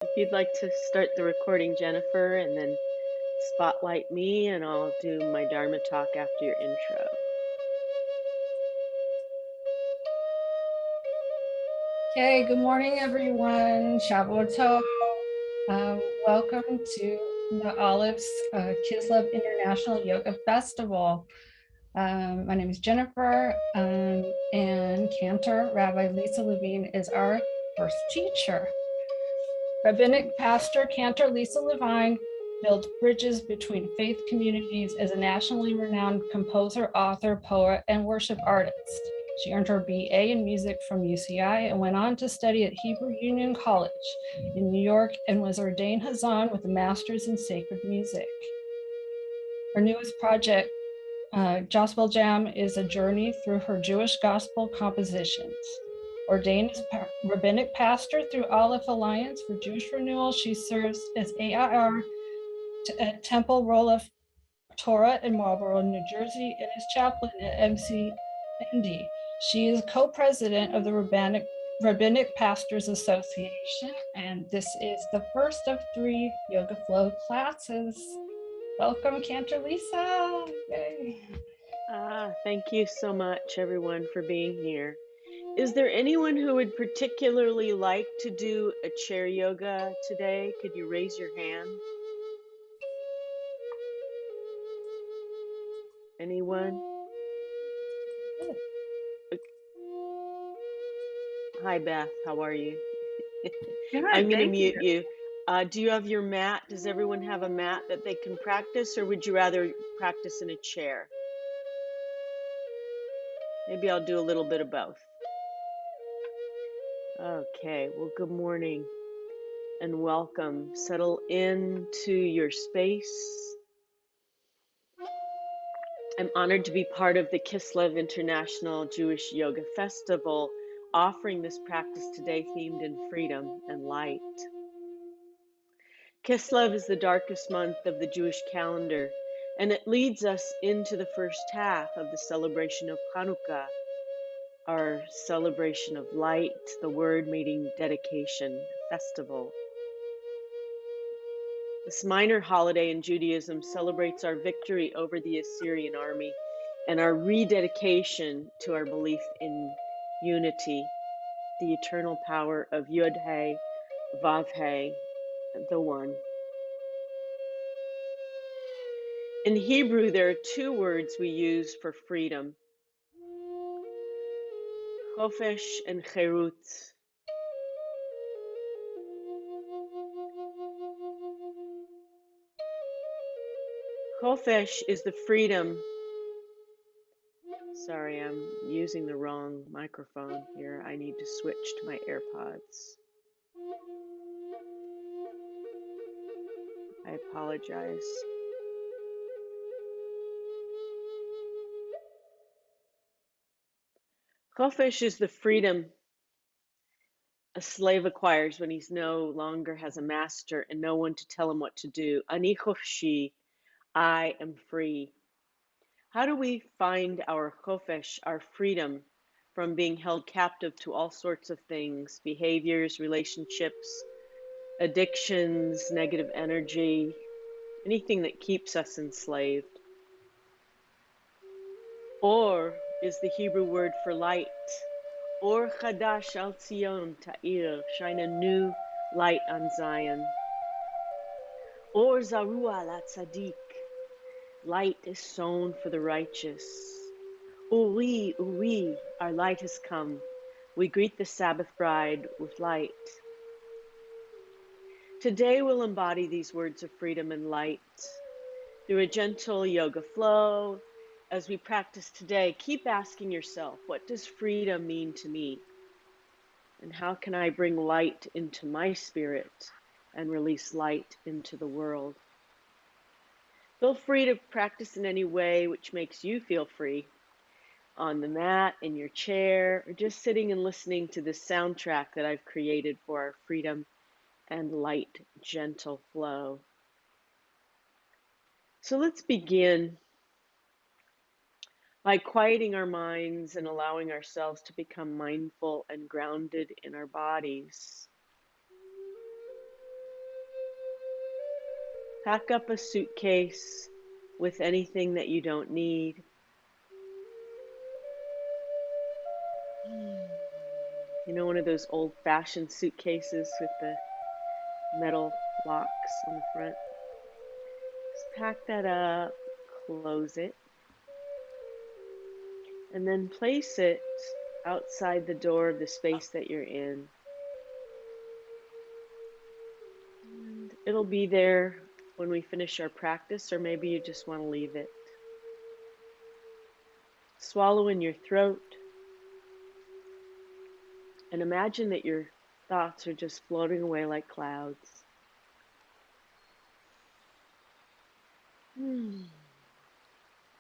If you'd like to start the recording, Jennifer, and then spotlight me, and I'll do my Dharma talk after your intro. Okay, good morning, everyone. Shavuot Tov. Welcome to the Olives Kislev International Yoga Festival. My name is Jennifer, and Cantor Rabbi Lisa Levine is our first teacher. Rabbinic pastor Cantor Lisa Levine builds bridges between faith communities as a nationally renowned composer, author, poet, and worship artist. She earned her BA in music from UCI and went on to study at Hebrew Union College in New York and was ordained Hazan with a master's in sacred music. Her newest project, Gospel Jam, is a journey through her Jewish gospel compositions. Ordained as rabbinic pastor through Aleph Alliance for Jewish Renewal, she serves as AIR at Temple Roll of Torah in Marlborough, New Jersey, and is chaplain at MCND. She is co-president of the Rabbinic Pastors Association, and this is the first of 3 Yoga Flow classes. Welcome, Cantor Lisa. Yay. Thank you so much, everyone, for being here. Is there anyone who would particularly like to do a chair yoga today? Could you raise your hand? Anyone? Hi, Beth. How are you? Good, I'm going to thank mute you. you. Do you have your mat? Does everyone have a mat that they can practice, or would you rather practice in a chair? Maybe I'll do a little bit of both. Okay, well, good morning and welcome. Settle into your space. I'm honored to be part of the Kislev International Jewish Yoga Festival, offering this practice today themed in freedom and light. Kislev is the darkest month of the Jewish calendar, and it leads us into the first half of the celebration of Hanukkah, our celebration of light, the word meaning dedication, festival. This minor holiday in Judaism celebrates our victory over the Assyrian army and our rededication to our belief in unity, the eternal power of Yud-He, Vav-He, the One. In Hebrew, there are 2 words we use for freedom, chofesh and cherut. Chofesh is the freedom. Sorry, I'm using the wrong microphone here. I need to switch to my AirPods. I apologize. Chofesh is the freedom a slave acquires when he's no longer has a master and no one to tell him what to do. Ani chofshi, I am free. How do we find our chofesh, our freedom from being held captive to all sorts of things, behaviors, relationships, addictions, negative energy, anything that keeps us enslaved? Or is the Hebrew word for light. Or chadash al Tzion ta'ir, shine a new light on Zion. Or zarua la tzaddik, light is sown for the righteous. Uri, Uri, our light has come. We greet the Sabbath bride with light. Today we'll embody these words of freedom and light through a gentle yoga flow. As we practice today, keep asking yourself, what does freedom mean to me? And how can I bring light into my spirit and release light into the world? Feel free to practice in any way which makes you feel free, on the mat, in your chair, or just sitting and listening to this soundtrack that I've created for our freedom and light, gentle flow. So let's begin by quieting our minds and allowing ourselves to become mindful and grounded in our bodies. Pack up a suitcase with anything that you don't need. You know, one of those old-fashioned suitcases with the metal locks on the front. Just pack that up, close it, and then place it outside the door of the space that you're in. And it'll be there when we finish our practice, or maybe you just want to leave it. Swallow in your throat and imagine that your thoughts are just floating away like clouds.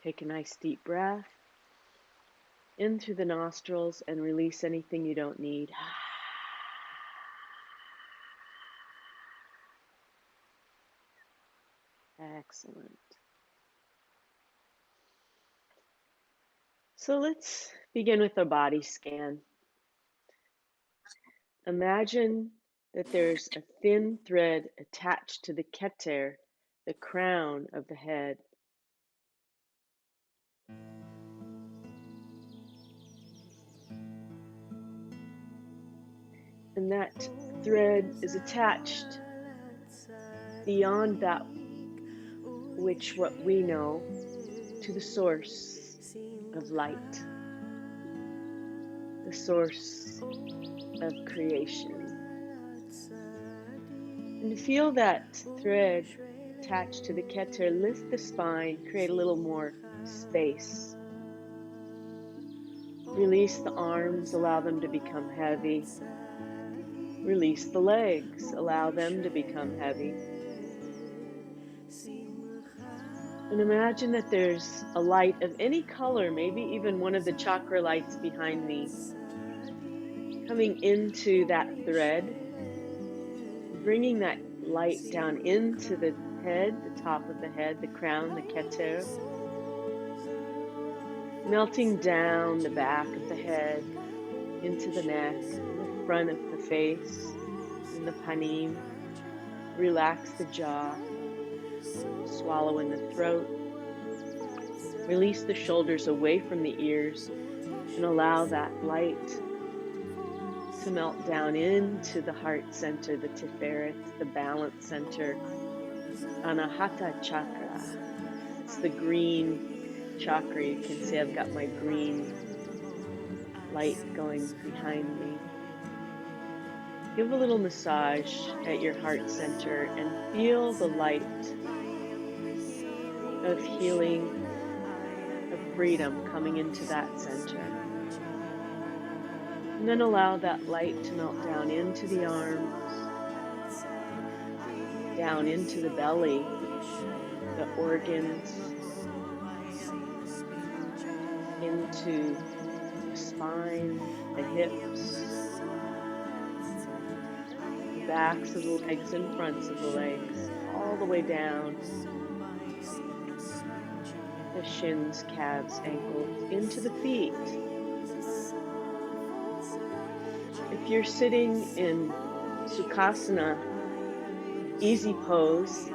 Take a nice deep breath in through the nostrils and release anything you don't need. Excellent. So let's begin with a body scan. Imagine that there's a thin thread attached to the keter, the crown of the head. And that thread is attached beyond that which what we know to the source of light, the source of creation. And to feel that thread attached to the keter, lift the spine, create a little more space. Release the arms, allow them to become heavy. Release the legs, allow them to become heavy. And imagine that there's a light of any color, maybe even one of the chakra lights behind me, coming into that thread, bringing that light down into the head, the top of the head, the crown, the keter, melting down the back of the head, into the neck, the front of the face, and the panim. Relax the jaw, swallow in the throat. Release the shoulders away from the ears and allow that light to melt down into the heart center, the tiferet, the balance center, Anahata chakra. It's the green chakra. You can see I've got my green light going behind me. Give a little massage at your heart center and feel the light of healing, of freedom coming into that center. And then allow that light to melt down into the arms, down into the belly, the organs, into the spine, the hips, the backs of the legs and fronts of the legs, all the way down, the shins, calves, ankles, into the feet. If you're sitting in Sukhasana, easy pose,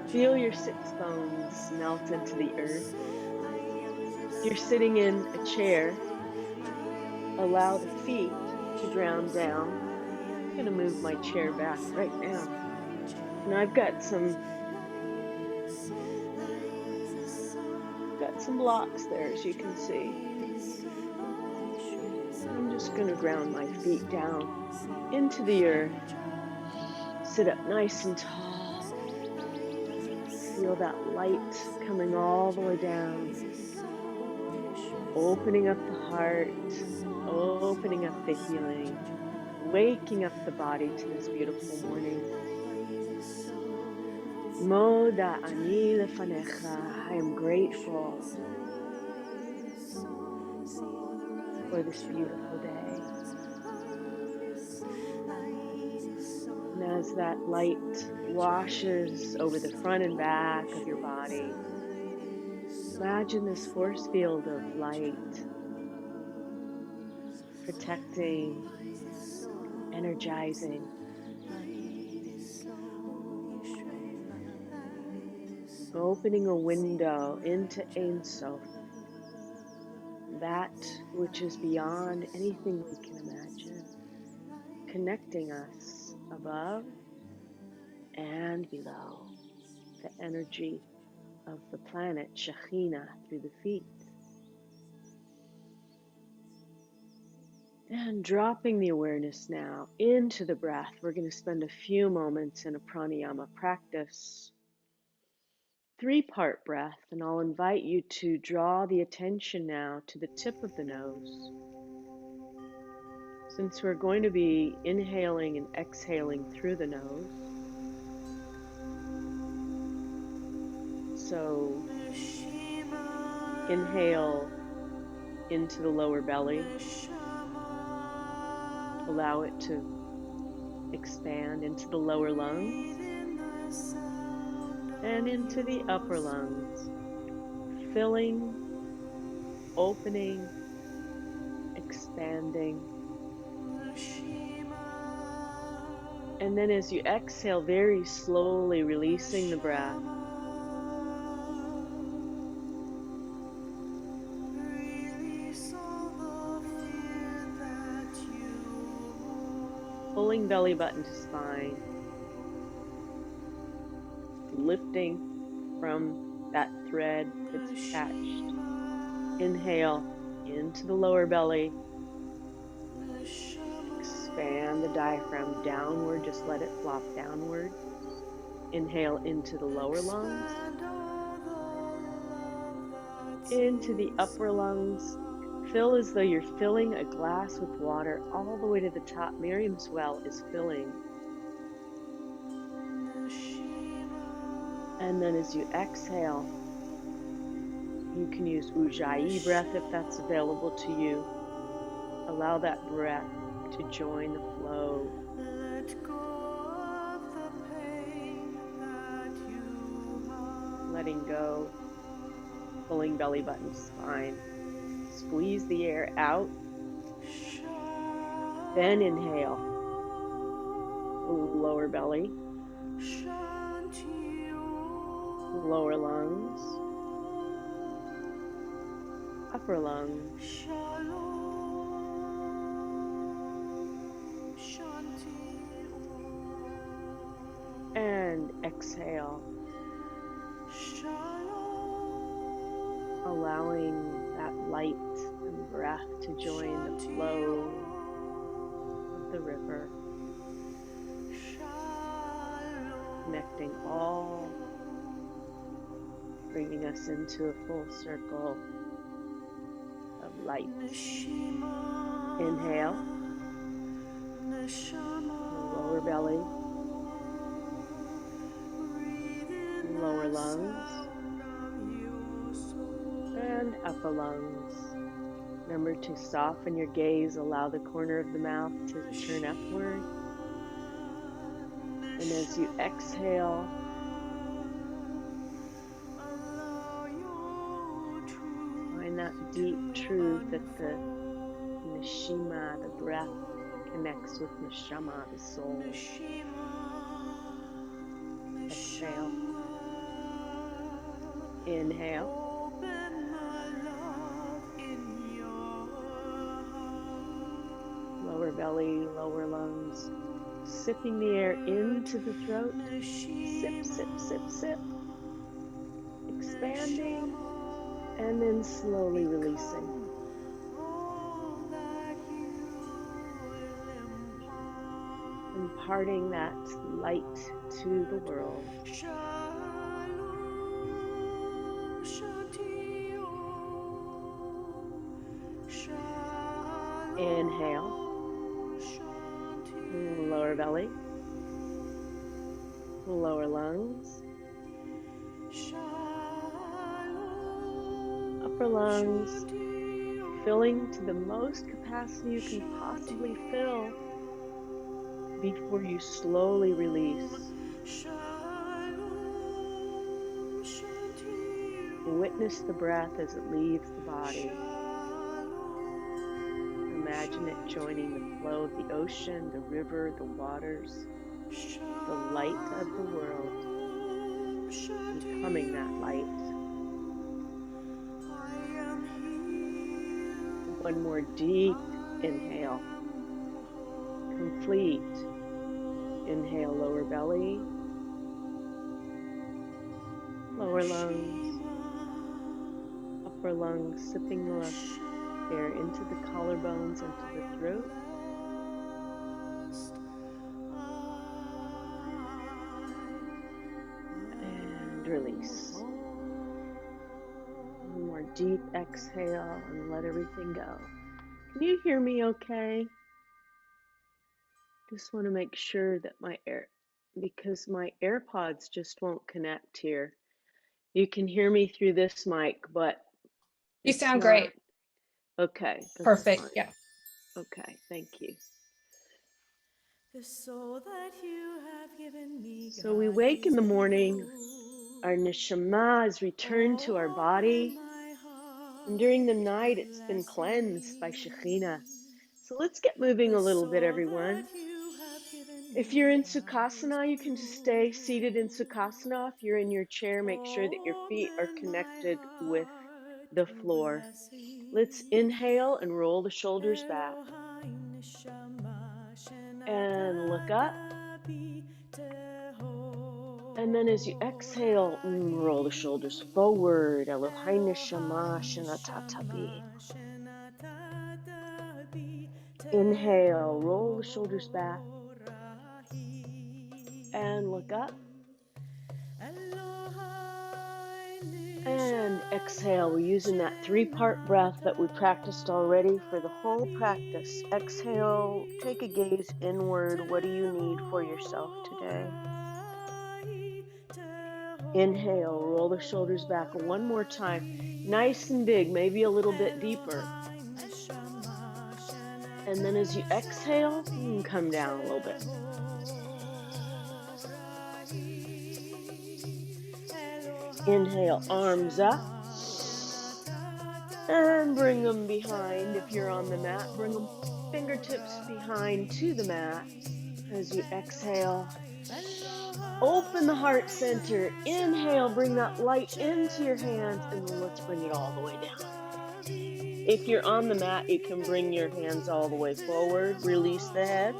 feel your sits bones melt into the earth. If you're sitting in a chair, allow the feet to ground down. I'm going to move my chair back right now. And I've got some blocks there, as you can see. I'm just going to ground my feet down into the earth. Sit up nice and tall. Feel that light coming all the way down. Opening up the heart, opening up the healing, waking up the body to this beautiful morning. Moda ani lefanecha. I am grateful for this beautiful day. And as that light washes over the front and back of your body, imagine this force field of light protecting, energizing. Opening a window into Ein Sof, that which is beyond anything we can imagine, connecting us above and below, the energy of the planet Shekhinah through the feet. And dropping the awareness now into the breath. We're going to spend a few moments in a pranayama practice. 3-part breath, and I'll invite you to draw the attention now to the tip of the nose. Since we're going to be inhaling and exhaling through the nose, so inhale into the lower belly, allow it to expand into the lower lungs and into the upper lungs, filling, opening, expanding. And then as you exhale, very slowly releasing the breath, pulling belly button to spine, lifting from that thread that's attached. Inhale into the lower belly, expand the diaphragm downward, just let it flop downward. Inhale into the lower lungs, into the upper lungs. Fill as though you're filling a glass with water all the way to the top. Miriam's well is filling. And then as you exhale, you can use Ujjayi breath if that's available to you. Allow that breath to join the flow. Letting go, pulling belly button to spine. Squeeze the air out. Then inhale. Lower belly. Lower lungs. Upper lungs. And exhale. Allowing that light and breath to join the flow of the river, connecting all, bringing us into a full circle of light. Inhale, lower belly, lower lungs, and upper lungs. Remember to soften your gaze, allow the corner of the mouth to turn upward. And as you exhale, find that deep truth that the neshima, the breath, connects with neshama, the soul. Exhale. Inhale. Lower belly, lower lungs. Sipping the air into the throat. Sip, sip, sip, sip. Expanding. And then slowly releasing. Imparting that light to the world. Inhale. Lower belly. Lower lungs. Upper lungs. Filling to the most capacity you can possibly fill before you slowly release. Witness the breath as it leaves the body. Imagine it joining the flow of the ocean, the river, the waters, the light of the world, becoming that light. One more deep inhale. Complete. Inhale, lower belly, lower lungs, upper lungs, sipping the air into the collarbones, into the throat. And release. One more deep exhale and let everything go. Can you hear me okay? Just want to make sure that because my AirPods just won't connect here. You can hear me through this mic, but You it's sound not. great. Okay, that's Perfect. fine. Yeah. Okay, thank you. So we wake in the morning, our neshama is returned to our body, and during the night it's been cleansed by Shekhinah. So let's get moving a little bit, everyone. If you're in Sukhasana, you can just stay seated in Sukhasana. If you're in your chair, make sure that your feet are connected with the floor. Let's inhale and roll the shoulders back. And look up. And then as you exhale, roll the shoulders forward. Elohai neshama shenatatabi. Inhale, roll the shoulders back. And look up. And exhale. We're using that 3-part breath that we practiced already for the whole practice. Exhale, take a gaze inward. What do you need for yourself today? Inhale, roll the shoulders back one more time. Nice and big, maybe a little bit deeper. And then as you exhale, come down a little bit. Inhale, arms up. And bring them behind. If you're on the mat, bring them fingertips behind to the mat. As you exhale, open the heart center. Inhale, bring that light into your hands, and let's bring it all the way down. If you're on the mat, you can bring your hands all the way forward, release the head,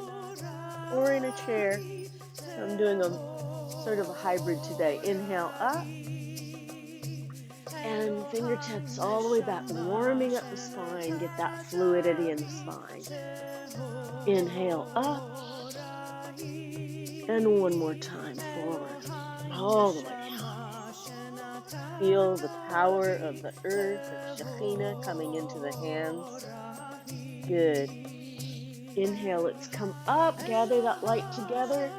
or in a chair. I'm doing a sort of a hybrid today. Inhale up, and fingertips all the way back, warming up the spine. Get that fluidity in the spine. Inhale up, and one more time forward, all the way down. Feel the power of the earth, of Shekhinah coming into the hands. Good. Inhale, let's come up, gather that light together,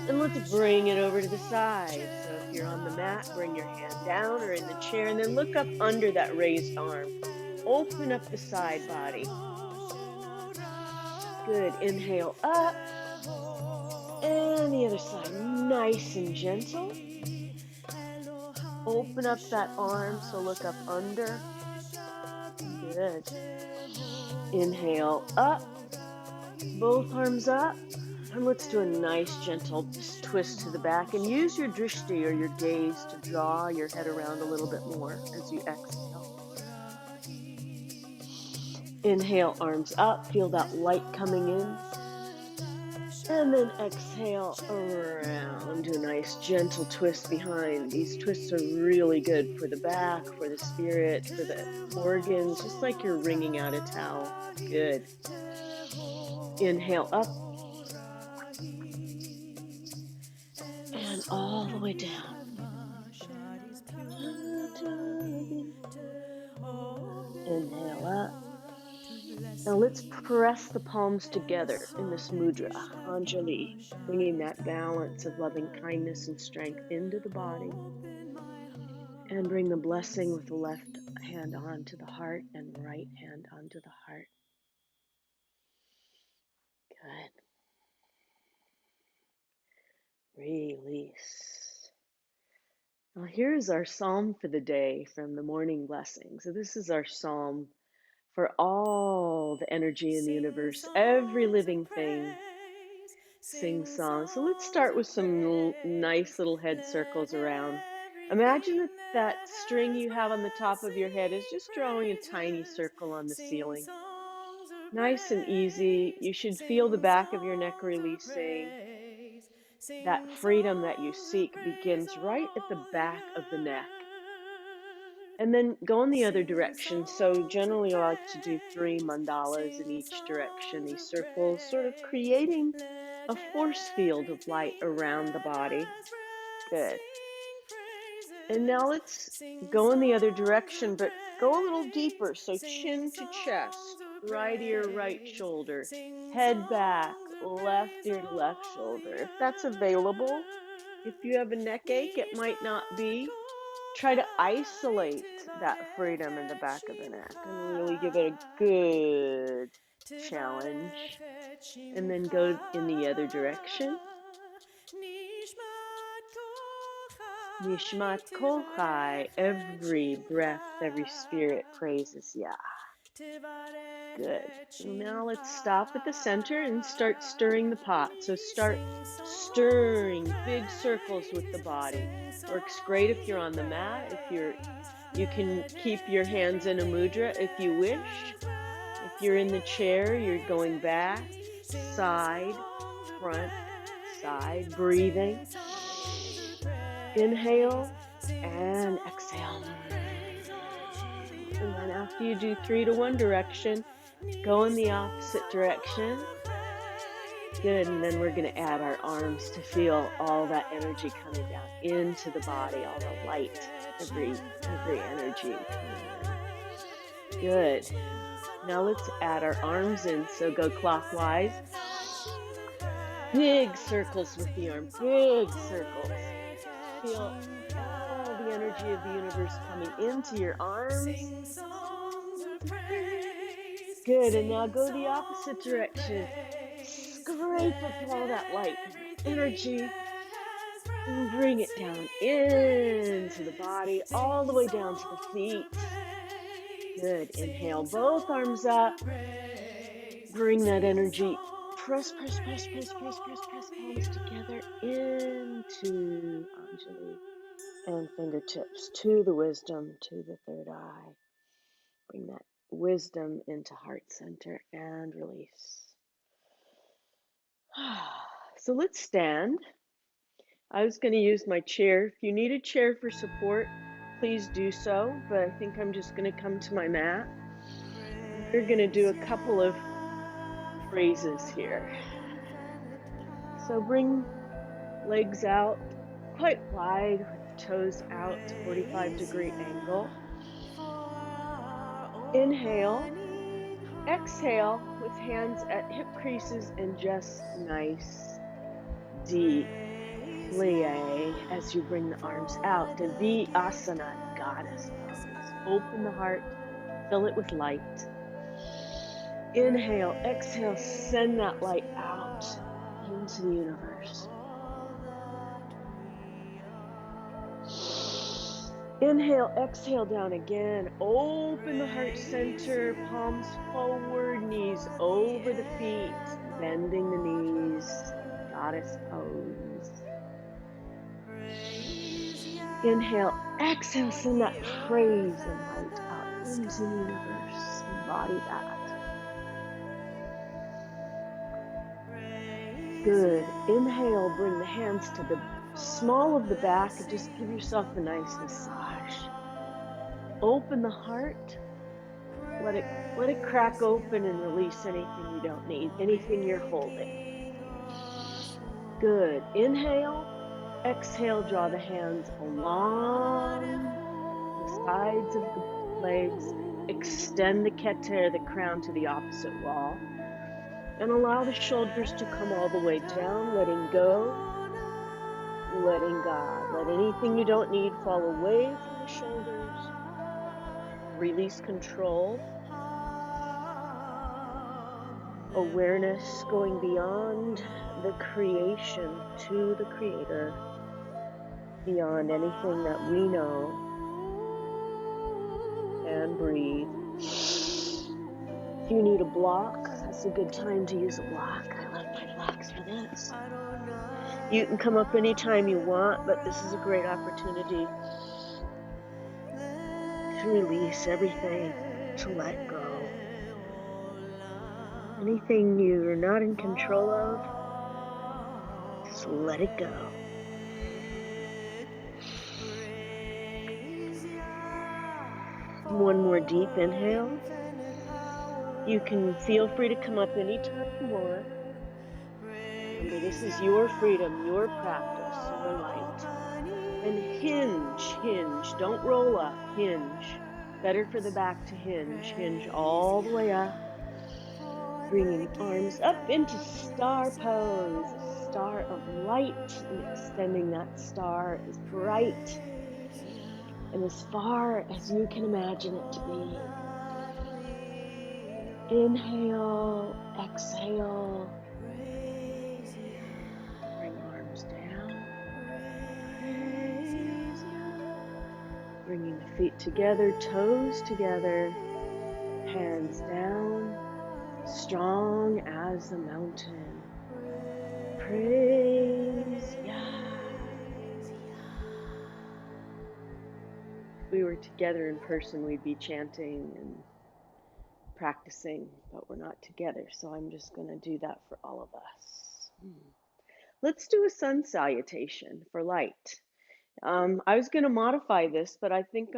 and let's bring it over to the side. So if you're on the mat, bring your hand down or in the chair, and then look up under that raised arm. Open up the side body. Good. Inhale up, and the other side, nice and gentle. Open up that arm, so look up under. Good. Inhale up, both arms up, and let's do a nice gentle twist to the back, and use your drishti or your gaze to draw your head around a little bit more as you exhale. Inhale, arms up, feel that light coming in. And then exhale around, do a nice gentle twist behind. These twists are really good for the back, for the spirit, for the organs, just like you're wringing out a towel. Good. Inhale up. And all the way down. Inhale up. Now let's press the palms together in this mudra, Anjali, bringing that balance of loving kindness and strength into the body. And bring the blessing with the left hand onto the heart and right hand onto the heart. Good. Release. Now here's our psalm for the day from the morning blessing. So this is our psalm for all the energy in the universe, every living thing. Sing songs. So let's start with some nice little head circles around Imagine that string you have on the top of your head is just drawing a tiny circle on the ceiling. Nice and easy. You should feel the back of your neck releasing. That freedom that you seek begins right at the back of the neck. And then go in the other direction. So generally I like to do 3 mandalas in each direction, these circles, sort of creating a force field of light around the body. Good. And now let's go in the other direction, but go a little deeper. So chin to chest, right ear, right shoulder, head back, left ear to left shoulder. If that's available, if you have a neck ache, it might not be. Try to isolate that freedom in the back of the neck and really give it a good challenge. And then go in the other direction. Nishmat Kohai, every breath, every spirit praises Yah. Good. Now let's stop at the center and start stirring the pot. So start stirring big circles with the body. Works great if you're on the mat. You can keep your hands in a mudra if you wish. If you're in the chair, you're going back, side, front, side, breathing. Inhale and exhale. And then after you do 3 to 1 direction, go in the opposite direction. Good, and then we're going to add our arms to feel all that energy coming down into the body, all the light, every energy coming in. Good. Now let's add our arms in, so go clockwise. Big circles with the arm, big circles. Feel all the energy of the universe coming into your arms. Good, and now go the opposite direction. Scrape up all that light energy and bring it down into the body, all the way down to the feet. Good, inhale, both arms up. Bring that energy. Press palms together into Anjali. And fingertips to the wisdom, to the third eye. Bring that wisdom into heart center and release. So let's stand. I was going to use my chair. If you need a chair for support, please do so. But I think I'm just going to come to my mat. We're going to do a couple of phrases here. So bring legs out quite wide with toes out, 45-degree angle. Inhale, exhale with hands at hip creases and just nice, deep plie as you bring the arms out to Asana, goddess pose. Open the heart, fill it with light. Inhale, exhale, send that light out into the universe. Inhale, exhale down again. Open the heart center, palms forward, knees over the feet, bending the knees, goddess pose. Inhale, exhale, send that praise and light out into the universe. Embody that. Good. Inhale, bring the hands to the small of the back and just give yourself a nice massage. Open the heart. Let it crack open and release anything you don't need, anything you're holding. Good. Inhale. Exhale, draw the hands along the sides of the legs. Extend the keter, the crown, to the opposite wall. And allow the shoulders to come all the way down, letting go, letting God. Let anything you don't need fall away from the shoulders. Release control. Awareness going beyond the creation to the Creator, beyond anything that we know. And breathe. If you need a block, that's a good time to use a block. I love my blocks for this. You can come up anytime you want, but this is a great opportunity to release everything, to let go. Anything you're not in control of, just let it go. One more deep inhale. You can feel free to come up anytime you want. Remember, this is your freedom, your practice, your light. And hinge. Don't roll up, hinge. Better for the back to hinge. Hinge all the way up. Bringing arms up into star pose, a star of light, and extending that star as bright and as far as you can imagine it to be. Inhale, exhale. Bring arms down. Praise ya. Bringing the feet together, toes together, hands down, strong as a mountain. Praise ya. If we were together in person, we'd be chanting and practicing, but we're not together, so I'm just going to do that for all of us. Let's do a sun salutation for light. I was going to modify this, but I think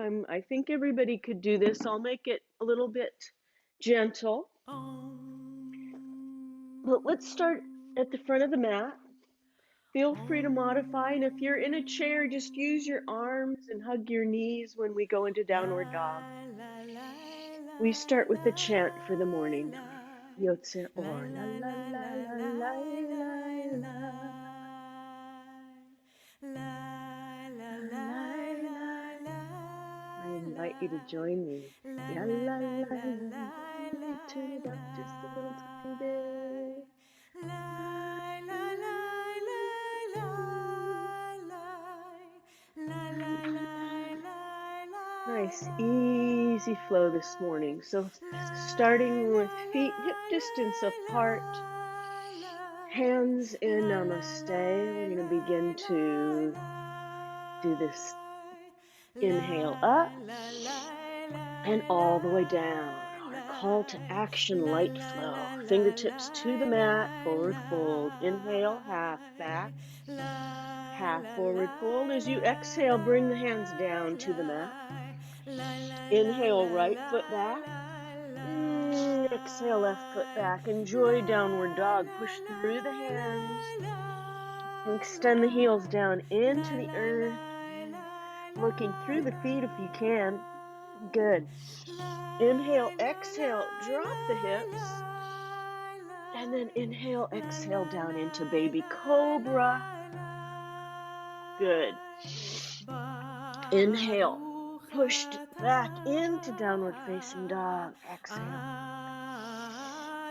everybody could do this. I'll make it a little bit gentle. But let's start at the front of the mat. Feel free to modify, and if you're in a chair, just use your arms and hug your knees when we go into downward dog. We start with the chant for the morning. Yotze or la la la la la la la. I invite you to join me. La la la la. Turn it up just a little tiny bit. Nice, easy flow this morning. So starting with feet hip distance apart, hands in namaste. We're going to begin to do this inhale up and all the way down. Our call to action, light flow. Fingertips to the mat, forward fold. Inhale, half back, half forward fold. As you exhale, bring the hands down to the mat. Inhale, right foot back. Exhale, left foot back. Enjoy downward dog. Push through the hands. Extend the heels down into the earth. Looking through the feet if you can. Good. Inhale, exhale, drop the hips. And then inhale, exhale down into baby cobra. Good. Inhale. Pushed back into downward facing dog. Exhale.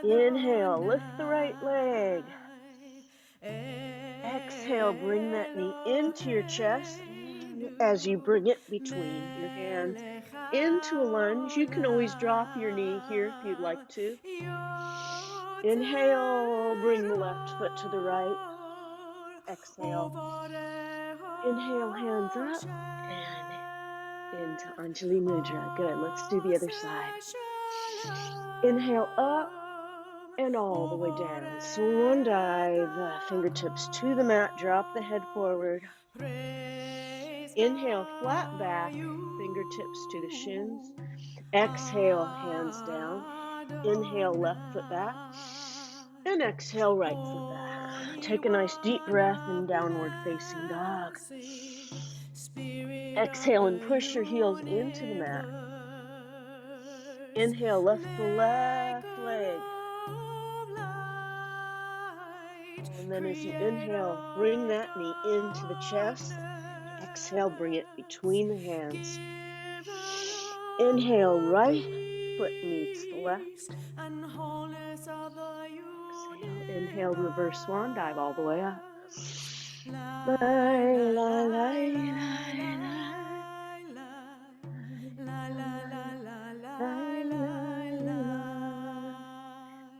Inhale, lift the right leg. Exhale, bring that knee into your chest as you bring it between your hands into a lunge. You can always drop your knee here if you'd like to. Inhale, bring the left foot to the right. Exhale. Inhale, hands up and into Anjali Mudra. Good. Let's do the other side. Inhale up and all the way down. Swan dive, fingertips to the mat, drop the head forward. Inhale, flat back, fingertips to the shins. Exhale, hands down. Inhale, left foot back. And exhale, right foot back. Take a nice deep breath in downward facing dog. Exhale and push your heels into the mat. Inhale, lift the left leg. And then as you inhale, bring that knee into the chest. Exhale, bring it between the hands. Inhale, right foot meets the left. Exhale, inhale, reverse swan dive all the way up.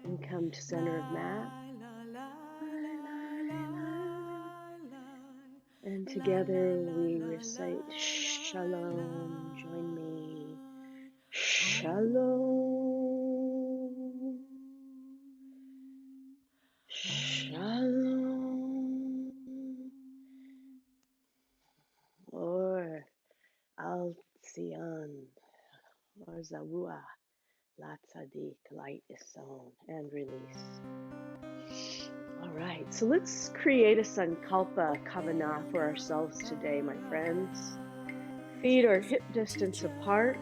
And come to center of mat. together we recite Shalom. Join me. Shalom. Shalom. Or Al Sion. Or Zawua. La Tzadik. Light is sown and release. All right, so let's create a Sankalpa Kavanah for ourselves today, my friends. Feet are hip distance apart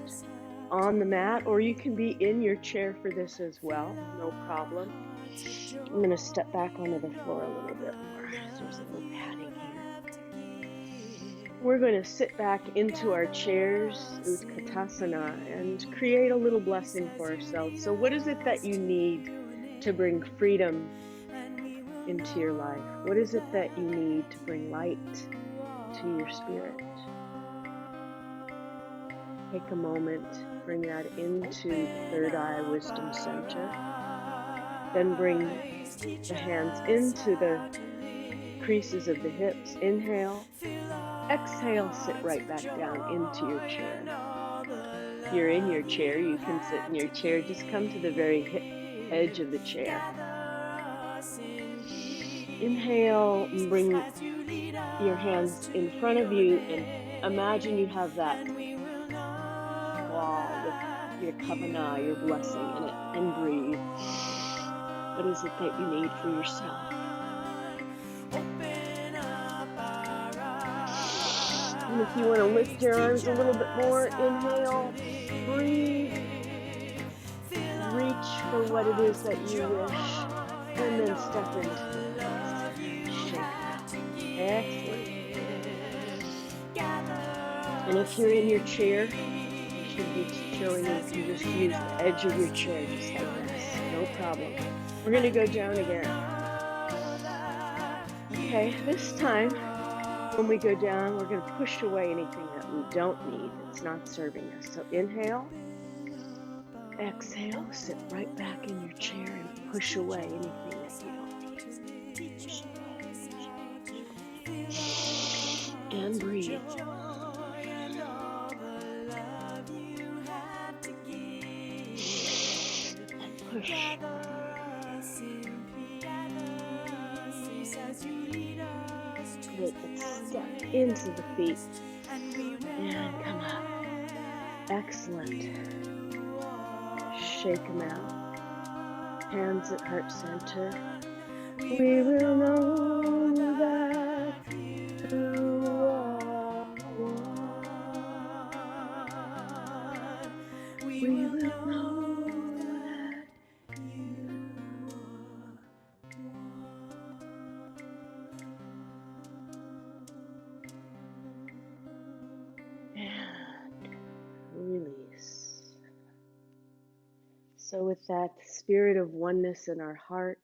on the mat, or you can be in your chair for this as well, no problem. I'm going to step back onto the floor a little bit more. There's a little padding here. We're going to sit back into our chairs, Utkatasana, and create a little blessing for ourselves. So what is it that you need to bring freedom into your life? What is it that you need to bring light to your spirit? Take a moment, bring that into the third eye wisdom center. Then bring the hands into the creases of the hips. Inhale. Exhale, sit right back down into your chair. If you're in your chair, you can sit in your chair. Just come to the very edge of the chair. Inhale, and bring your hands in front of you and imagine you have that wall with your kavanah, your blessing in it, and breathe. What is it that you need for yourself? And if you want to lift your arms a little bit more, inhale, breathe, reach for what it is that you wish, and then step into it. Excellent. And if you're in your chair, you should be showing you can just use the edge of your chair just like this. No problem. We're going to go down again. Okay, this time when we go down, we're going to push away anything that we don't need. It's not serving us. So inhale, exhale, sit right back in your chair and push away anything that you don't need. And breathe. And push. Good. Step into the feet. And come up. Excellent. Shake them out. Hands at heart center. We will know that you are one. We will know that you are one. And release. So with that spirit of oneness in our heart,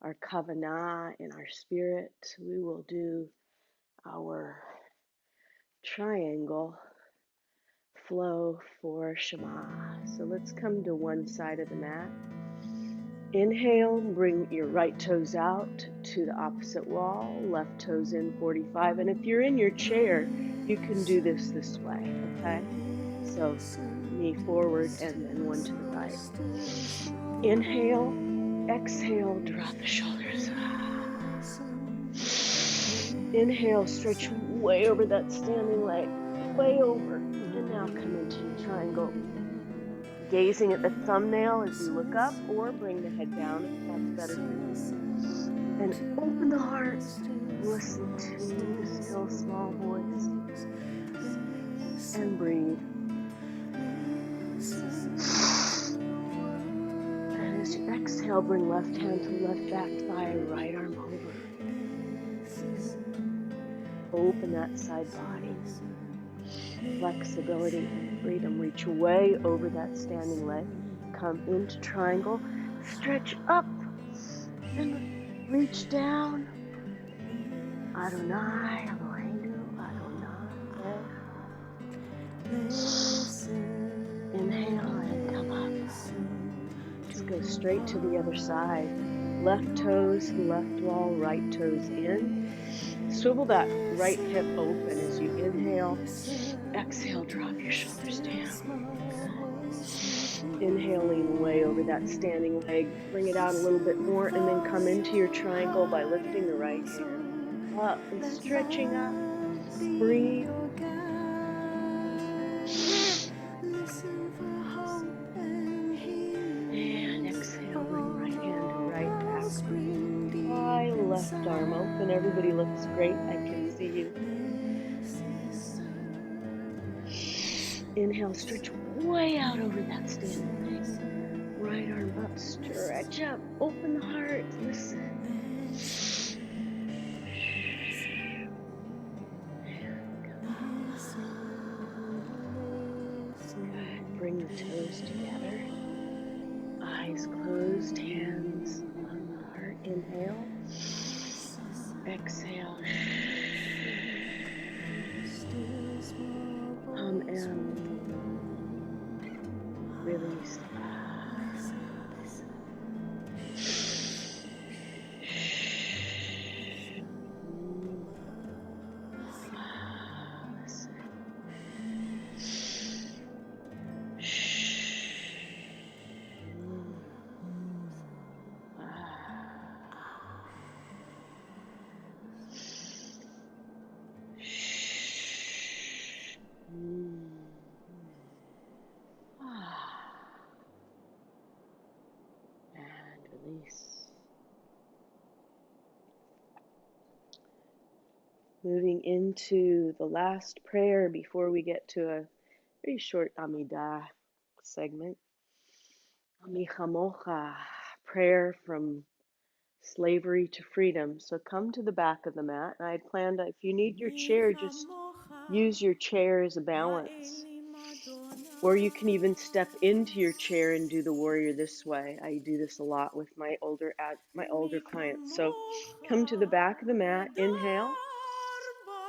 our kavanah in our spirit, we will do our triangle flow for Shema. So let's come to one side of the mat. Inhale, bring your right toes out to the opposite wall, left toes in 45. And if you're in your chair, you can do this way, okay? So knee forward and then one to the right. Inhale, exhale, drop the shoulders. Inhale, stretch way over that standing leg, way over. And now come into your triangle. Gazing at the thumbnail as you look up, or bring the head down if that's better for you. And open the heart. Listen to the still small voice. And breathe. And as you exhale, bring left hand to left back thigh, right arm over. Open that side body. Flexibility and freedom. Reach way over that standing leg. Come into triangle. Stretch up and reach down. Adonai, Eloheinu, Adonai. Inhale and come up. Just go straight to the other side. Left toes, left wall, right toes in. Swivel that right hip open as you inhale. Exhale, drop your shoulders down. Good. Inhale, lean way over that standing leg. Bring it out a little bit more and then come into your triangle by lifting the right hand up and stretching up. Breathe. And exhale, bring right hand to right back. High left arm open. Everybody looks great. I can see you. Inhale, stretch way out over that standing leg. Right arm up, stretch up, open the heart, listen. Good. Bring the toes together. Eyes closed, hands on the heart. Inhale. Exhale. And release. And release. Moving into the last prayer before we get to a very short Amidah segment. Amicha mocha, prayer from slavery to freedom. So come to the back of the mat. I had planned, if you need your chair, just use your chair as a balance. Or you can even step into your chair and do the warrior this way. I do this a lot with my older clients. So come to the back of the mat, inhale.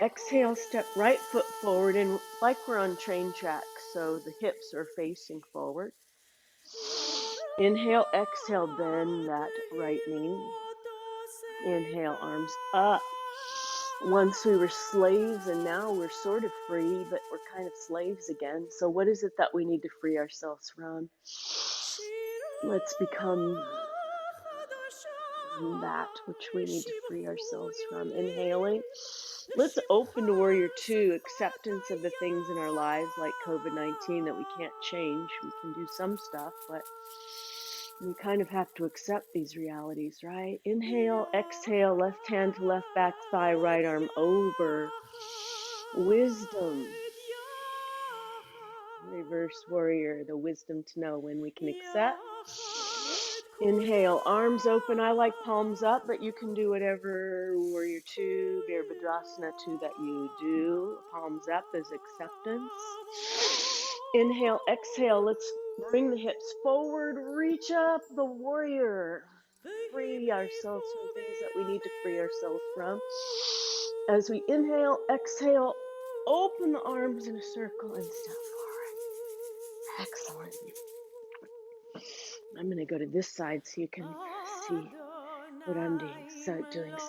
Exhale, step right foot forward, and like we're on train tracks, so the hips are facing forward. Inhale, exhale, bend that right knee. Inhale, arms up. Once we were slaves and now we're sort of free, but we're kind of slaves again. So what is it that we need to free ourselves from? Let's become that which we need to free ourselves from. Inhaling. Let's open to Warrior 2, acceptance of the things in our lives like COVID-19 that we can't change. We can do some stuff, but we kind of have to accept these realities, right? Inhale, exhale, left hand to left back thigh, right arm over. Wisdom. Reverse warrior, the wisdom to know when we can accept. Inhale, arms open. I like palms up, but you can do whatever Warrior 2, Virabhadrasana 2 that you do. Palms up is acceptance. Inhale, exhale. Let's bring the hips forward. Reach up, the warrior. Free ourselves from things that we need to free ourselves from. As we inhale, exhale, open the arms in a circle and step forward. Excellent. I'm going to go to this side so you can see what I'm doing.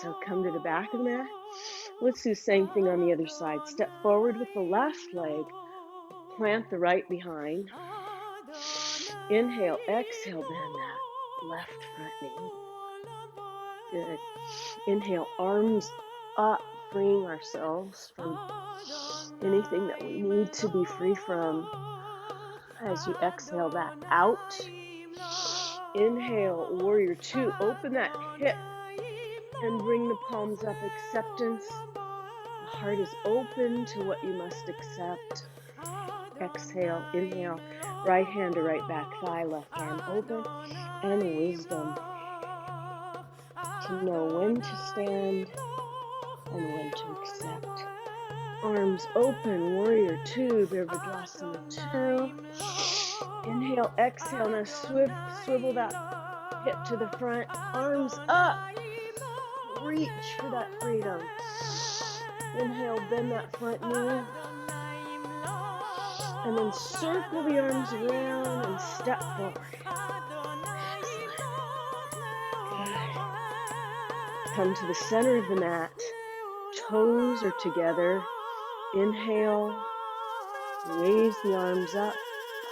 So come to the back of the mat. Let's do the same thing on the other side. Step forward with the left leg. Plant the right behind. Inhale, exhale, bend that left front knee. Good. Inhale, arms up, freeing ourselves from anything that we need to be free from. As you exhale that out. Inhale, Warrior 2. Open that hip and bring the palms up. Acceptance. The heart is open to what you must accept. Exhale, inhale, right hand to right back thigh, left arm open, and wisdom to know when to stand and when to accept. Arms open, Warrior 2, Virabhadrasana 2. Inhale, exhale, now swivel that hip to the front, arms up, reach for that freedom. Inhale, bend that front knee, and then circle the arms around and step forward. Excellent. Good. Come to the center of the mat, toes are together. Inhale, raise the arms up,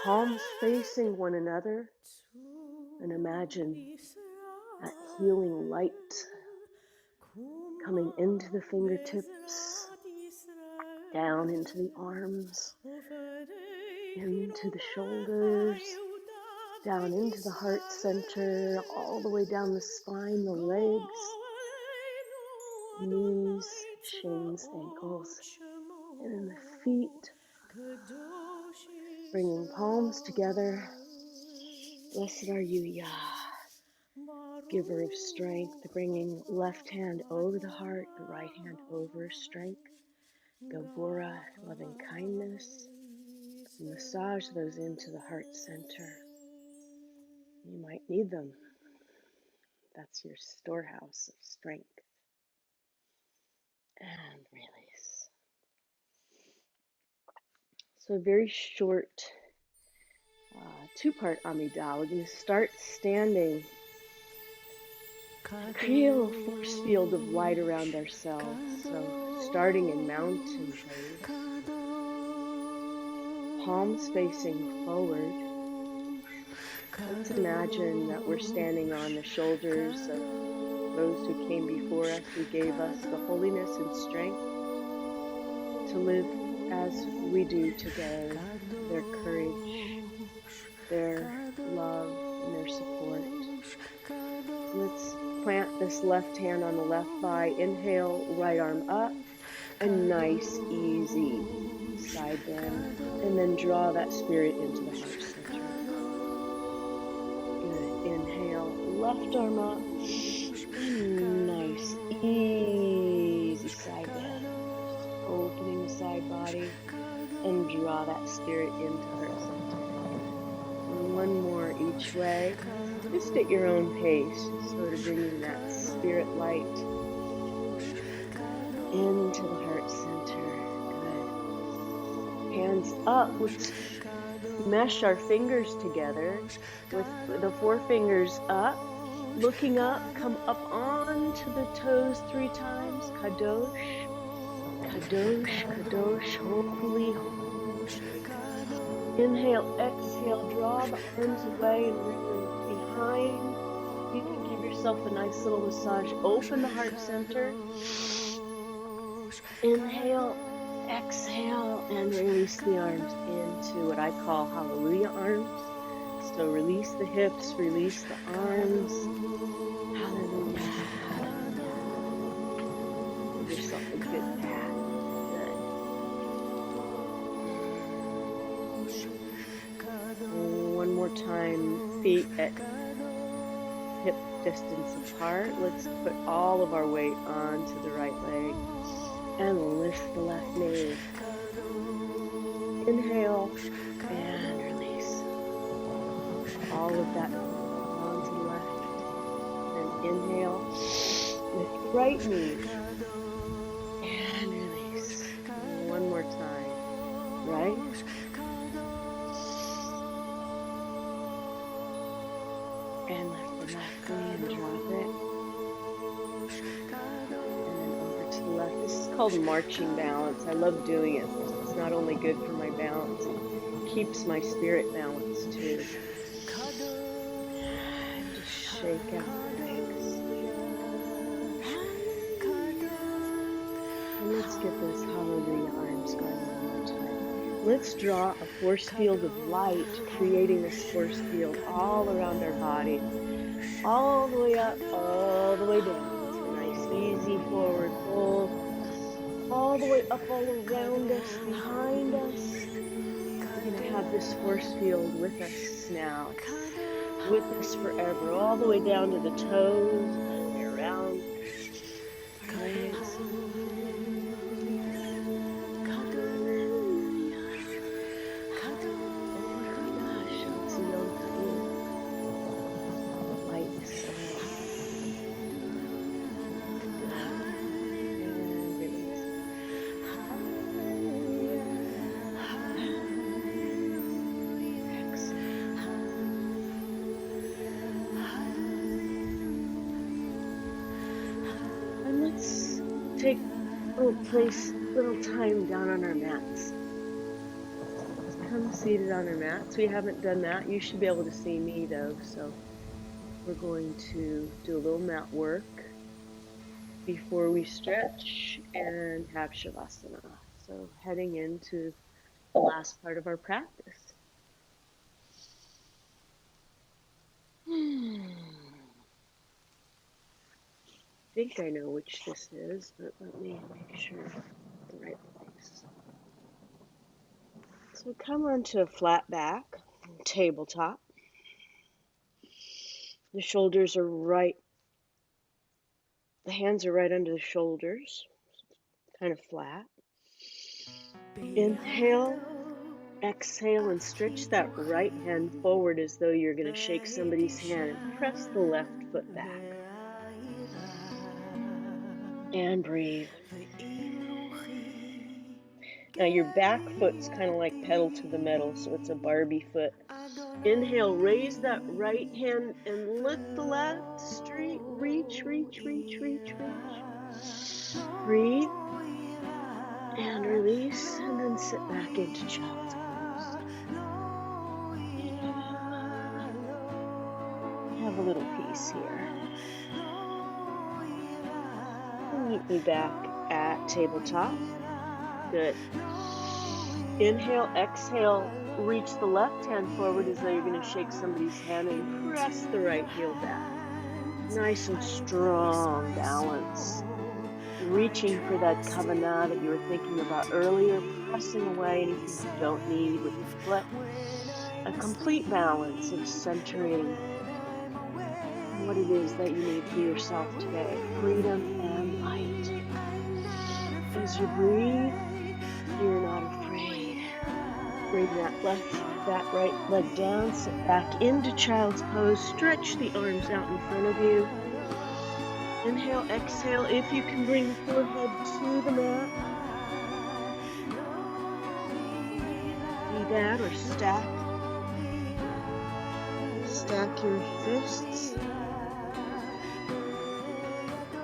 palms facing one another, and imagine that healing light coming into the fingertips, down into the arms, into the shoulders, down into the heart center, all the way down the spine, the legs, knees, shins, ankles, and in the feet. Bringing palms together. Blessed are you, Yah, giver of strength. Bringing left hand over the heart, the right hand over strength. Gavura, loving kindness. Massage those into the heart center. You might need them. That's your storehouse of strength. And release. So a very short two-part Amidah. We're going to start standing. Feel a force field of light around ourselves. So starting in mountain pose. Palms facing forward. Let's imagine that we're standing on the shoulders of those who came before us, who gave us the holiness and strength to live as we do today. Their courage, their love, and their support. Let's plant this left hand on the left thigh. Inhale, right arm up. A nice, easy side bend. And then draw that spirit into the heart center. Good. Inhale, left arm up. And nice, easy side bend. Just opening the side body. And draw that spirit into heart center. And one more each way. Just at your own pace, sort of bringing that spirit light into the heart center. Good. Hands up. Let's mesh our fingers together with the forefingers up. Looking up, come up onto the toes 3 times. Kadosh, Kadosh, Kadosh, holy, holy. Inhale, exhale, draw the arms away and really behind. You can give yourself a nice little massage. Open the heart center. Inhale, exhale, and release the arms into what I call hallelujah arms. So release the hips, release the arms. Hallelujah, hallelujah. Give yourself a good pat. Good. One more time, feet at hip distance apart. Let's put all of our weight onto the right leg and lift the left knee. Inhale and release. All of that onto the left. And inhale, lift right knee and release. One more time. Right? And lift the left knee and drop it. And then over to the left. This is called marching balance. I love doing it. It's not only good for my balance, it keeps my spirit balanced too. And just shake out the legs. And let's get those hallelujah arms going one more time. Let's draw a force field of light, creating this force field all around our body. All the way up, all the way down. So nice, easy forward fold. All the way up, all around us, behind us. We're going to have this force field with us now. With us forever. All the way down to the toes, all the way around our legs. place little time down on our mats. Come seated on our mats. We haven't done that. You should be able to see me though, so we're going to do a little mat work before we stretch and have Shavasana. So heading into the last part of our practice. I think I know which this is, but let me make sure it's the right place. So come onto a flat back, tabletop. The shoulders are right, the hands are right under the shoulders, kind of flat. Inhale, exhale, and stretch that right hand forward as though you're going to shake somebody's hand and press the left foot back. And breathe. Now your back foot's kind of like pedal to the metal, so it's a Barbie foot. Inhale, raise that right hand and lift the left straight. Reach, reach, reach, reach, reach. Breathe. And release, and then sit back into child's pose. Have a little peace here. Meet me back at tabletop. Good. Inhale, exhale, reach the left hand forward as though you're going to shake somebody's hand and press the right heel back. Nice and strong balance. Reaching for that kavana that you were thinking about earlier, pressing away anything you don't need with your foot. A complete balance of centering what it is that you need for yourself today. Freedom and light. As you breathe, you're not afraid. Bring that right leg down, sit back into child's pose, stretch the arms out in front of you. Inhale, exhale, if you can bring the forehead to the mat. Do that or stack your fists.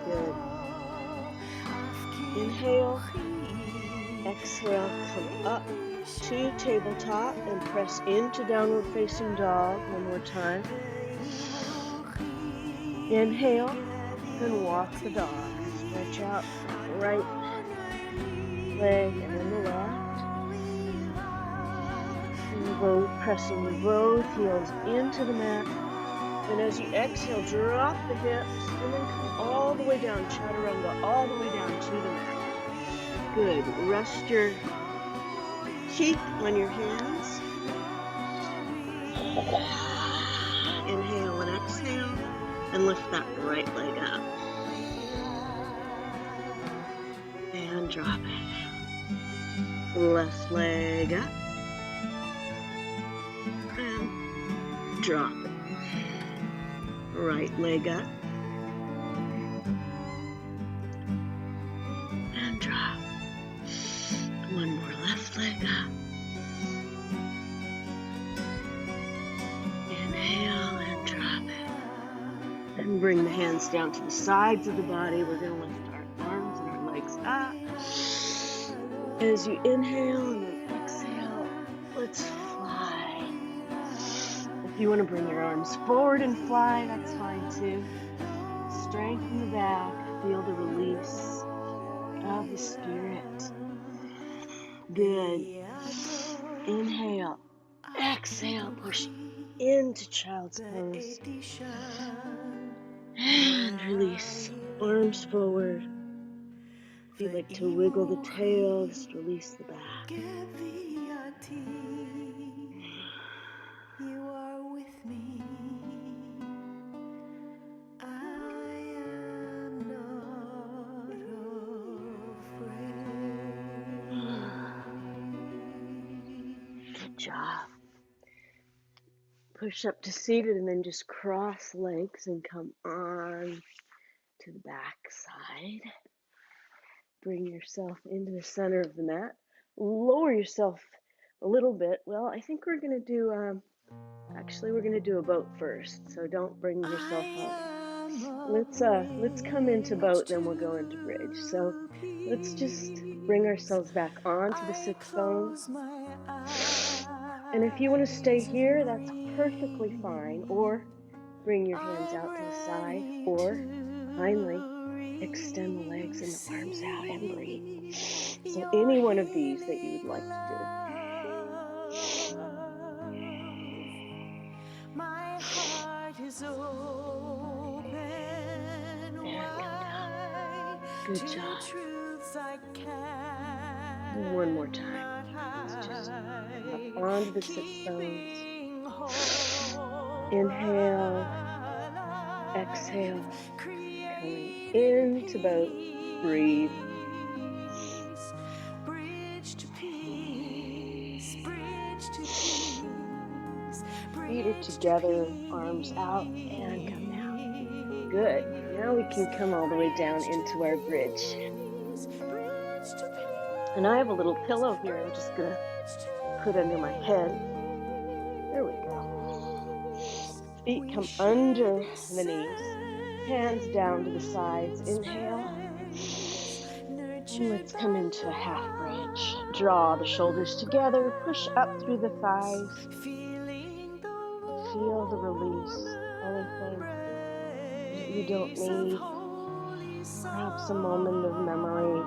Good. Inhale, exhale, come up to tabletop and press into downward facing dog one more time. Inhale and walk the dog. Stretch out the right leg and then the left. And both pressing both heels into the mat. And as you exhale, drop the hips and then come all the way down, chaturanga, all the way down to the mat. Good. Rest your cheek on your hands. Inhale and exhale, and lift that right leg up. And drop it. Left leg up. And drop it. Right leg up. And drop. One more left leg up. Inhale and drop it. And bring the hands down to the sides of the body. We're going to lift our arms and our legs up. As you inhale and then exhale, let's fly. If you want to bring your arms forward and fly, that's fine too. Strengthen the back. Feel the release of the spirit. Good. Inhale. Exhale. Push into child's pose. And release. Arms forward. If you'd like to wiggle the tail, just release the back. You are with me. I am not afraid. Good job. Push up to seated and then just cross legs and come on to the back side. Bring yourself into the center of the mat. Lower yourself a little bit. Well, I think we're going to do, we're going to do a boat first. So don't bring yourself up Let's come into boat, then we'll go into bridge. So let's just bring ourselves back onto the sits bones. And if you want to stay here, that's perfectly fine. Or bring your hands out to the side. Or finally, extend the legs and the arms out and breathe. So any one of these that you would like to do. My heart is open And come down. Good to job. truths I One more time. Let's just up onto the sits bones. Inhale, exhale, coming into boat. Breathe. Bridge to peace, bridge to peace. Feet are together, arms out, and come down. Good. Now we can come all the way down into our bridge. And I have a little pillow here I'm just going to put under my head. There we go. Feet come under the knees. Hands down to the sides. Inhale. And let's come into a half bridge. Draw the shoulders together. Push up through the thighs. Feel the release. Anything that you don't need. Perhaps a moment of memory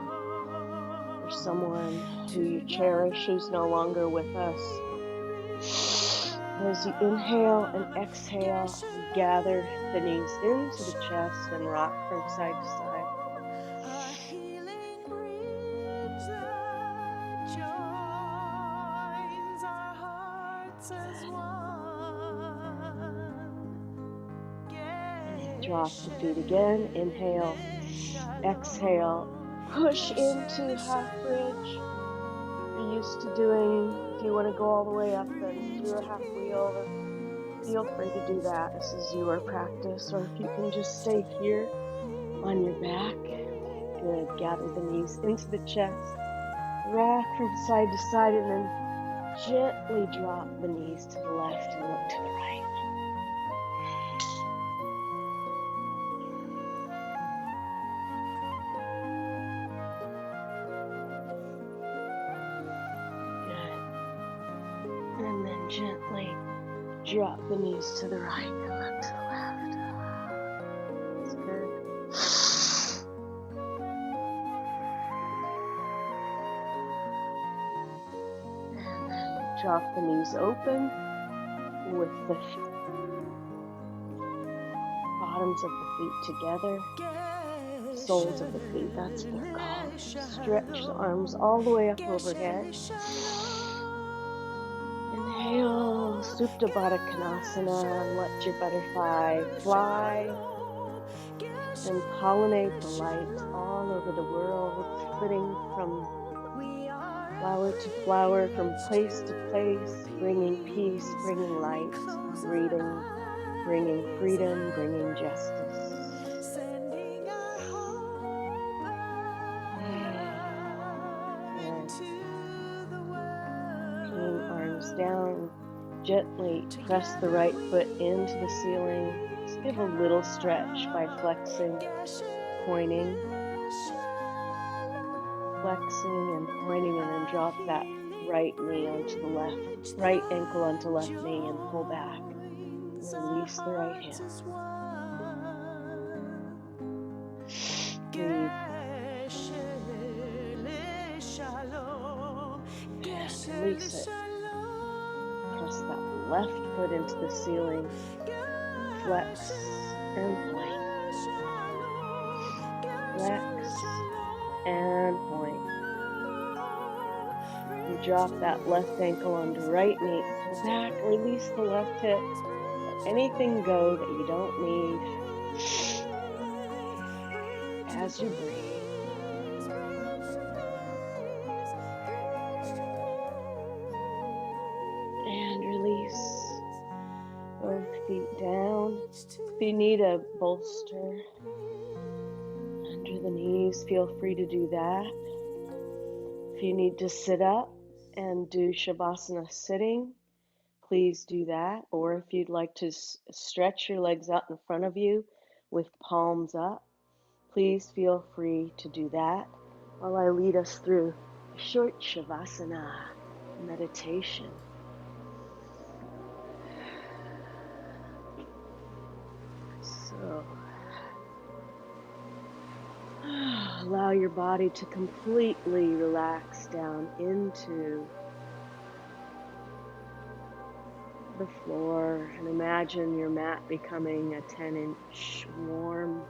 for someone who you cherish who's no longer with us. As you inhale and exhale, gather the knees into the chest and rock from side to side. Drop the feet again. Inhale, exhale, push into half bridge. You're used to doing, if you want to go all the way up and do a half wheel, feel free to do that. This is your practice. Or if you can just stay here on your back. Good. Gather the knees into the chest. Rock from side to side and then gently drop the knees to the left and look to the right. And then gently drop the knees to the right and look to the left. That's good. And then drop the knees open with the bottoms of the feet together. Soles of the feet, that's what they're called. Stretch the arms all the way up overhead. Inhale, Supta Baddha Konasana, let your butterfly fly and pollinate the light all over the world, flitting from flower to flower, from place to place, bringing peace, bringing light, bringing freedom, bringing justice. Down, gently press the right foot into the ceiling. Just give a little stretch by flexing, pointing, flexing and pointing, and then drop that right knee onto the left, right ankle onto left knee and pull back. Release the right hand. Breathe. And release it. Press that left foot into the ceiling, flex and point, flex and point. You drop that left ankle onto right knee, pull back, release the left hip, let anything go that you don't need as you breathe. Both feet down. If you need a bolster under the knees, feel free to do that. If you need to sit up and do Savasana sitting, please do that. Or if you'd like to stretch your legs out in front of you with palms up. Please feel free to do that while I lead us through a short Savasana meditation. So, allow your body to completely relax down into the floor and imagine your mat becoming a 10-inch warm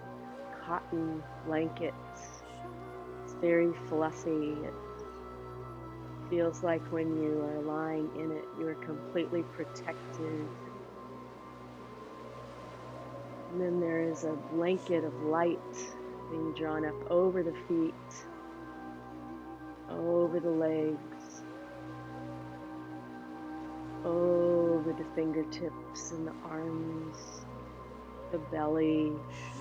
cotton blanket. It's very fluffy. It feels like when you are lying in it, you are completely protected. And then there is a blanket of light being drawn up over the feet, over the legs, over the fingertips and the arms, the belly.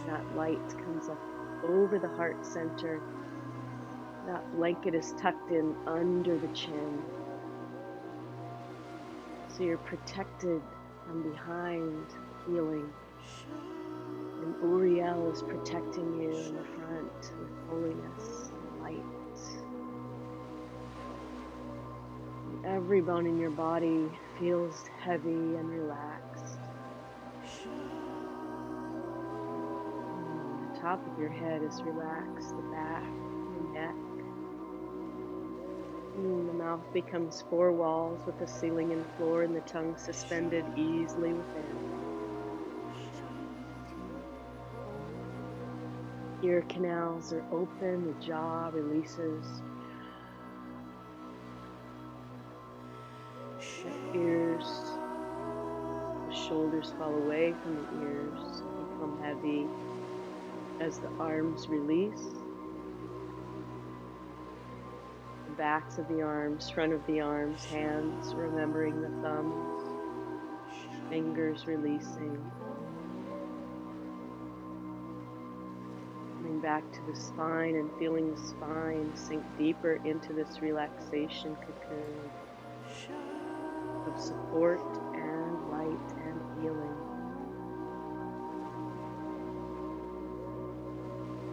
That light comes up over the heart center. That blanket is tucked in under the chin. So you're protected from behind, healing. And Uriel is protecting you in the front with holiness and light. And every bone in your body feels heavy and relaxed. And the top of your head is relaxed, the back, the neck. And the mouth becomes four walls with the ceiling and floor and the tongue suspended easily within. Ear canals are open, the jaw releases. The ears, the shoulders fall away from the ears, become heavy as the arms release. The backs of the arms, front of the arms, hands remembering the thumbs, fingers releasing. Coming back to the spine and feeling the spine sink deeper into this relaxation cocoon of support and light and healing.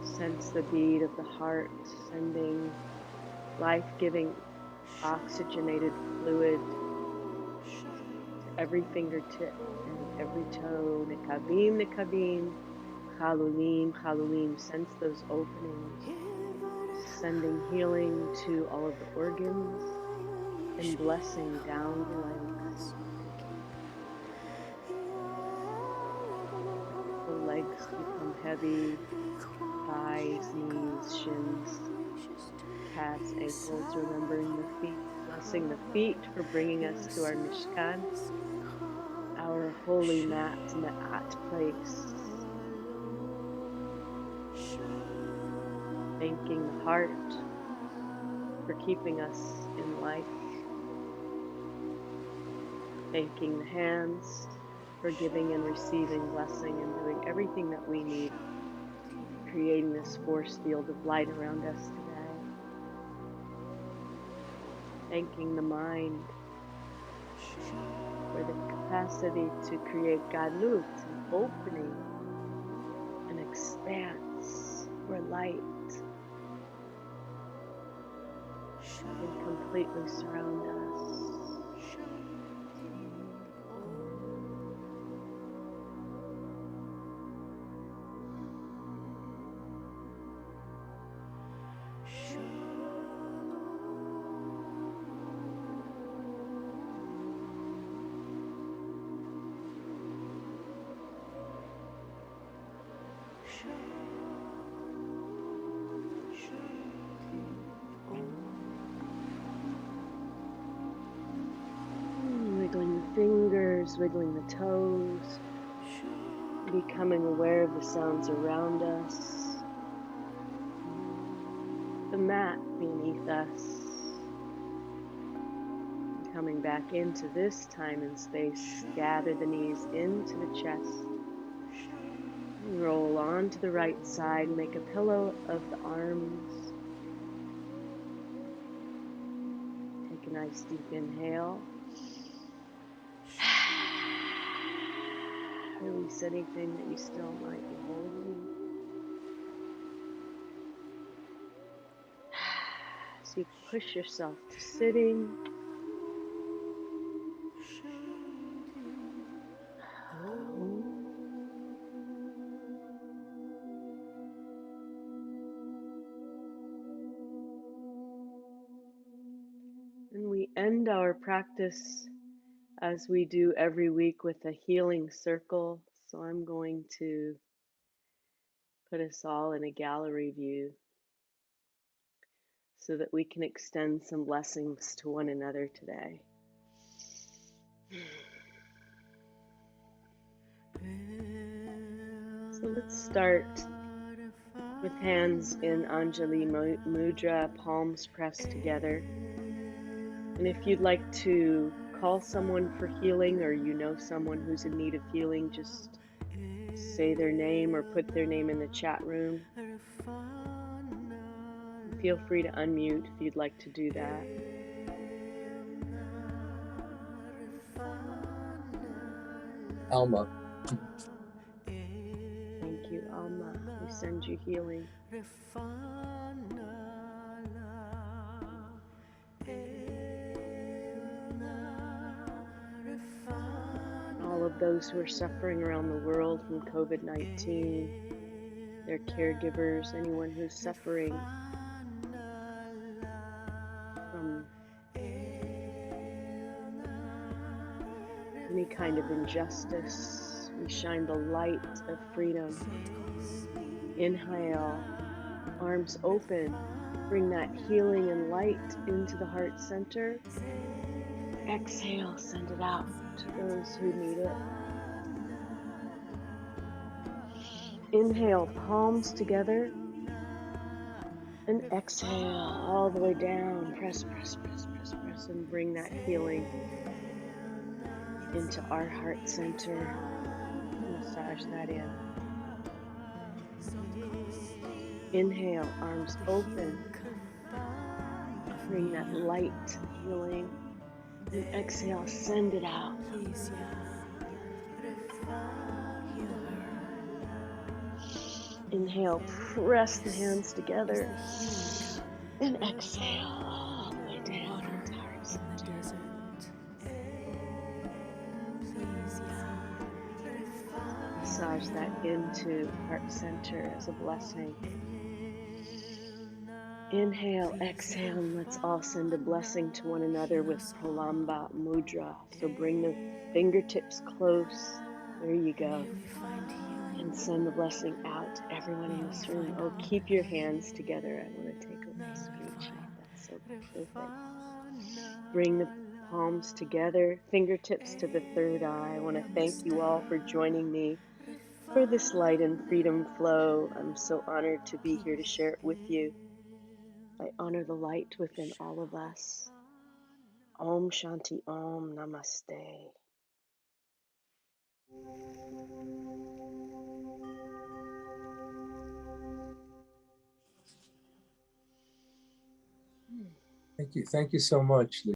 Sense the beat of the heart sending life-giving oxygenated fluid to every fingertip and every toe. Nekavim, nekavim. Chalulim, chalulim, sense those openings, sending healing to all of the organs and blessing down the legs. The legs become heavy, thighs, knees, shins, calves, ankles, remembering the feet, blessing the feet for bringing us to our Mishkan, our holy mat, Ma'at place. Thanking the heart for keeping us in life. Thanking the hands for giving and receiving blessing and doing everything that we need, creating this force field of light around us today. Thanking the mind for the capacity to create galut, an opening, an expanse where light can completely surround us. Wiggling the fingers, wiggling the toes, becoming aware of the sounds around us, the mat beneath us, coming back into this time and space. Gather the knees into the chest, roll onto the right side, make a pillow of the arms. Take a nice deep inhale. Release anything that you still might be holding. So you push yourself to sitting. And we end our practice as we do every week with a healing circle. So I'm going to put us all in a gallery view so that we can extend some blessings to one another today. So let's start with hands in Anjali Mudra, palms pressed together. And if you'd like to call someone for healing, or you know someone who's in need of healing, just say their name or put their name in the chat room. Feel free to unmute if you'd like to do that. Alma. Thank you, Alma. We send you healing. All of those who are suffering around the world from COVID-19, their caregivers, anyone who's suffering from any kind of injustice, we shine the light of freedom. Inhale, arms open, bring that healing and light into the heart center. Exhale, send it out to those who need it. Inhale, palms together, and exhale all the way down. Press, press, press, press, press, and bring that healing into our heart center. Massage that in. Inhale, arms open. Bring that light healing. And exhale, send it out. Inhale, press the hands together. And exhale all the way down into heart center. Massage that into heart center as a blessing. Inhale, exhale, and let's all send a blessing to one another with Pralamba Mudra. So bring the fingertips close. There you go. And send the blessing out to everyone in this room. Oh, keep your hands together. I want to take a little screenshot. That's so perfect. Bring the palms together, fingertips to the third eye. I want to thank you all for joining me for this light and freedom flow. I'm so honored to be here to share it with you. I honor the light within all of us. Om Shanti Om Namaste. Thank you. Thank you so much, Lee.